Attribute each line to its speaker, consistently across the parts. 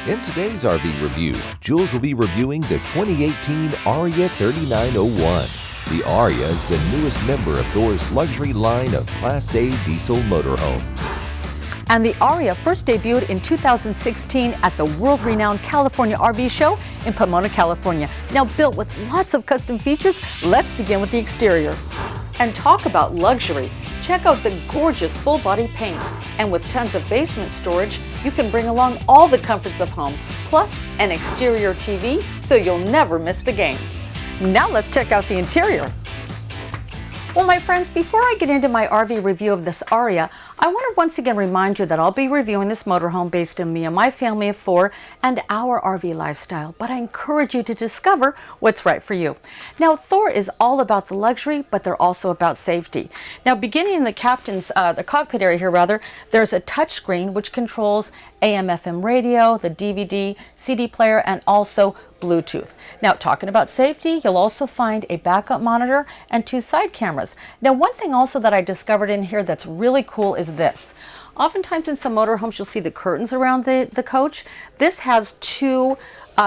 Speaker 1: In today's RV review, Jules will be reviewing the 2018 Aria 3901. The Aria is the newest member of Thor's luxury line of Class A diesel motorhomes.
Speaker 2: And the Aria first debuted in 2016 at the world-renowned California RV Show in Pomona, California. Now built with lots of custom features, let's begin with the exterior. And talk about luxury. Check out the gorgeous full-body paint. And with tons of basement storage, you can bring along all the comforts of home, plus an exterior TV, so you'll never miss the game. Now let's check out the interior. Well, my friends, before I get into my RV review of this Aria, I want to once again remind you that I'll be reviewing this motorhome based on me and my family of 4 and our RV lifestyle, but I encourage you to discover what's right for you. Now, Thor is all about the luxury, but they're also about safety. Now, beginning in the the cockpit area here rather, there's a touch screen which controls AM/FM radio, the DVD, CD player, and also Bluetooth. Now, talking about safety, you'll also find a backup monitor and 2 side cameras. Now, one thing also that I discovered in here that's really cool is this. Oftentimes in some motorhomes, you'll see the curtains around the coach. This has 2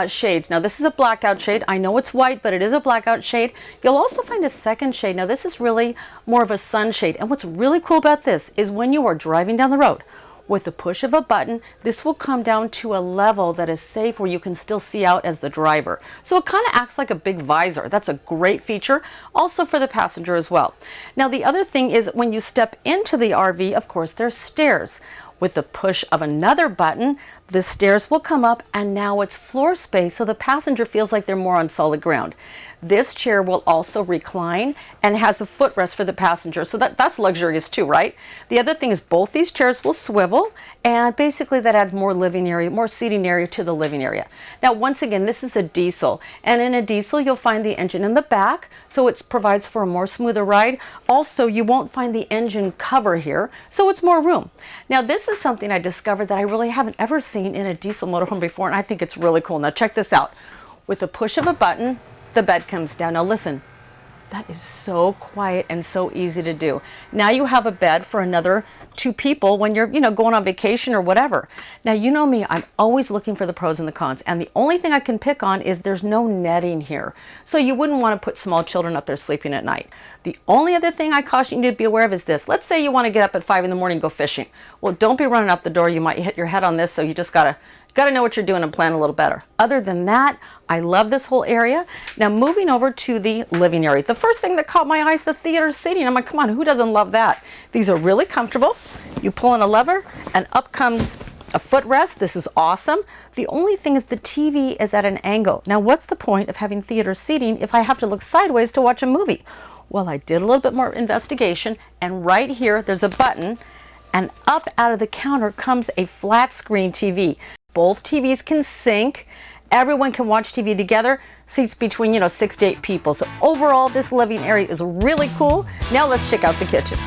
Speaker 2: shades. Now, this is a blackout shade. I know it's white, but it is a blackout shade. You'll also find a second shade. Now, this is really more of a sunshade. And what's really cool about this is when you are driving down the road, with the push of a button, this will come down to a level that is safe where you can still see out as the driver. So it kind of acts like a big visor. That's a great feature, also for the passenger as well. Now, the other thing is when you step into the RV, of course, there's stairs. With the push of another button, the stairs will come up and now it's floor space, so the passenger feels like they're more on solid ground. This chair will also recline and has a footrest for the passenger, so that's luxurious too, right? The other thing is both these chairs will swivel, and basically that adds more living area, more seating area to the living area. Now, once again, this is a diesel, and in a diesel you'll find the engine in the back, so it provides for a more smoother ride. Also, you won't find the engine cover here, so it's more room. Now, this is something I discovered that I really haven't ever seen in a diesel motorhome before, and I think it's really cool. Now, check this out. With the push of a button, the bed comes down. Now listen, that is so quiet and so easy to do. Now you have a bed for another 2 people when you're, going on vacation or whatever. Now, you know me, I'm always looking for the pros and the cons, and the only thing I can pick on is there's no netting here. So you wouldn't want to put small children up there sleeping at night. The only other thing I caution you to be aware of is this. Let's say you want to get up at 5 in the morning and go fishing. Well, don't be running up the door. You might hit your head on this, so you just gotta know what you're doing and plan a little better. Other than that, I love this whole area. Now, moving over to the living area. The first thing that caught my eye is the theater seating. I'm like, come on, who doesn't love that? These are really comfortable. You pull in a lever and up comes a footrest. This is awesome. The only thing is the TV is at an angle. Now, what's the point of having theater seating if I have to look sideways to watch a movie? Well, I did a little bit more investigation, and right here, there's a button, and up out of the counter comes a flat screen TV. Both TVs can sync. Everyone can watch TV together. Seats between, 6 to 8 people. So overall, this living area is really cool. Now let's check out the kitchen.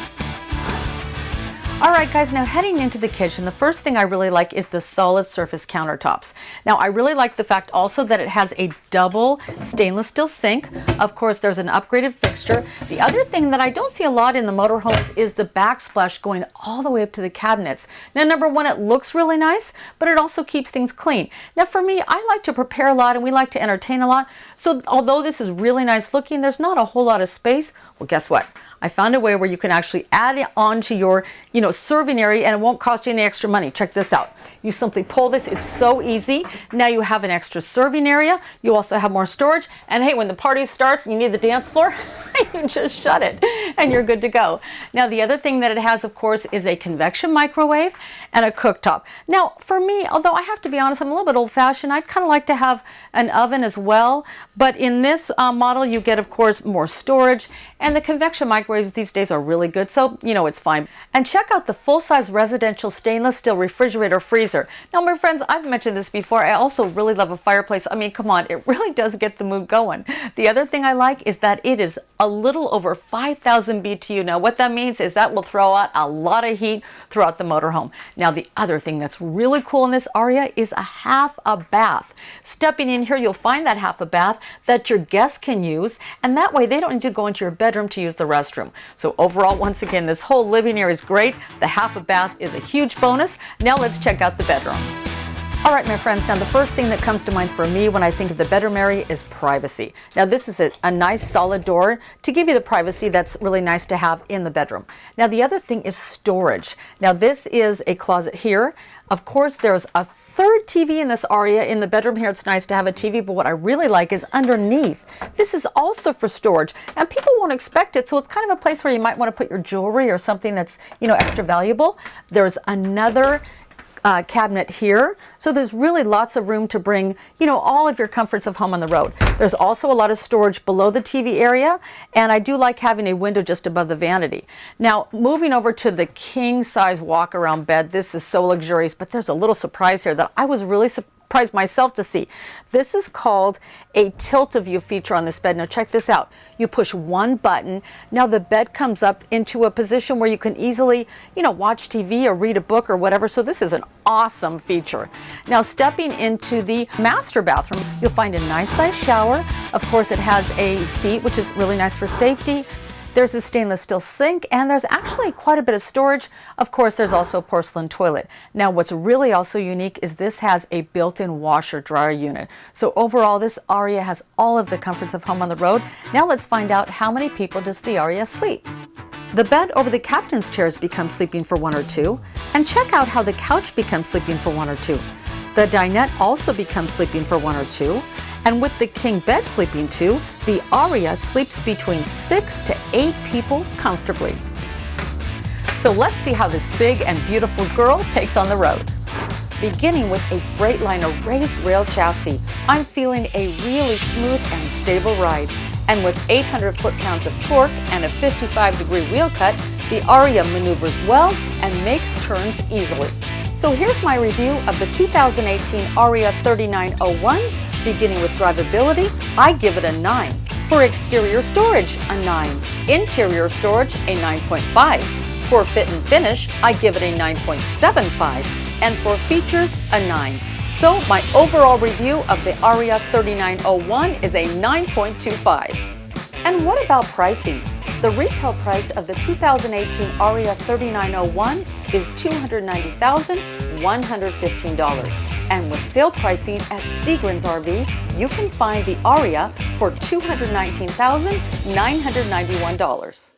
Speaker 2: All right, guys, now heading into the kitchen, the first thing I really like is the solid surface countertops. Now, I really like the fact also that it has a double stainless steel sink. Of course, there's an upgraded fixture. The other thing that I don't see a lot in the motorhomes is the backsplash going all the way up to the cabinets. Now, number one, it looks really nice, but it also keeps things clean. Now, for me, I like to prepare a lot and we like to entertain a lot. So although this is really nice looking, there's not a whole lot of space. Well, guess what? I found a way where you can actually add it onto your, serving area, and it won't cost you any extra money. Check this out. You simply pull this. It's so easy. Now you have an extra serving area. You also have more storage. And hey, when the party starts and you need the dance floor, you just shut it and you're good to go. Now, the other thing that it has, of course, is a convection microwave and a cooktop. Now, for me, although I have to be honest, I'm a little bit old-fashioned. I'd kind of like to have an oven as well. But in this model, you get, of course, more storage. And the convection microwaves these days are really good, so, it's fine. And check out the full-size residential stainless steel refrigerator freezer. Now, my friends, I've mentioned this before. I also really love a fireplace. I mean, come on, it really does get the mood going. The other thing I like is that it is a little over 5,000 BTU. Now, what that means is that will throw out a lot of heat throughout the motorhome. Now, the other thing that's really cool in this Aria is a half a bath. Stepping in here, you'll find that half a bath that your guests can use, and that way they don't need to go into your bedroom to use the restroom. So overall, once again, this whole living area is great. The half a bath is a huge bonus. Now let's check out the bedroom. All right, my friends, now the first thing that comes to mind for me when I think of the bedroom area is privacy. Now this is a nice solid door to give you the privacy that's really nice to have in the bedroom. Now the other thing is storage. Now this is a closet here. Of course, there's a third TV in this Aria. In the bedroom here, it's nice to have a TV, but what I really like is underneath. This is also for storage, and people won't expect it, so it's kind of a place where you might want to put your jewelry or something that's, extra valuable. There's another cabinet here. So there's really lots of room to bring, all of your comforts of home on the road. There's also a lot of storage below the TV area, and I do like having a window just above the vanity. Now, moving over to the king size walk around bed, this is so luxurious, but there's a little surprise here that I was really surprised myself to see. This is called a tilt-a-view feature on this bed. Now check this out. You push one button. Now the bed comes up into a position where you can easily, watch TV or read a book or whatever. So this is an awesome feature. Now stepping into the master bathroom, you'll find a nice size shower. Of course, it has a seat, which is really nice for safety. There's a stainless steel sink, and there's actually quite a bit of storage. Of course, there's also a porcelain toilet. Now, what's really also unique is this has a built-in washer dryer unit. So overall, this Aria has all of the comforts of home on the road. Now let's find out how many people does the Aria sleep. The bed over the captain's chairs becomes sleeping for 1 or 2, and check out how the couch becomes sleeping for 1 or 2. The dinette also becomes sleeping for 1 or 2. And with the king bed sleeping 2, the Aria sleeps between 6 to 8 people comfortably. So let's see how this big and beautiful girl takes on the road. Beginning with a Freightliner raised rail chassis, I'm feeling a really smooth and stable ride. And with 800 foot-pounds of torque and a 55-degree wheel cut, the Aria maneuvers well and makes turns easily. So here's my review of the 2018 Aria 3901. Beginning with drivability, I give it a 9. For exterior storage, a 9. Interior storage, a 9.5. For fit and finish, I give it a 9.75. And for features, a 9. So my overall review of the Aria 3901 is a 9.25. And what about pricing? The retail price of the 2018 Aria 3901 is $290,115. And with sale pricing at Seagram's RV, you can find the Aria for $219,991.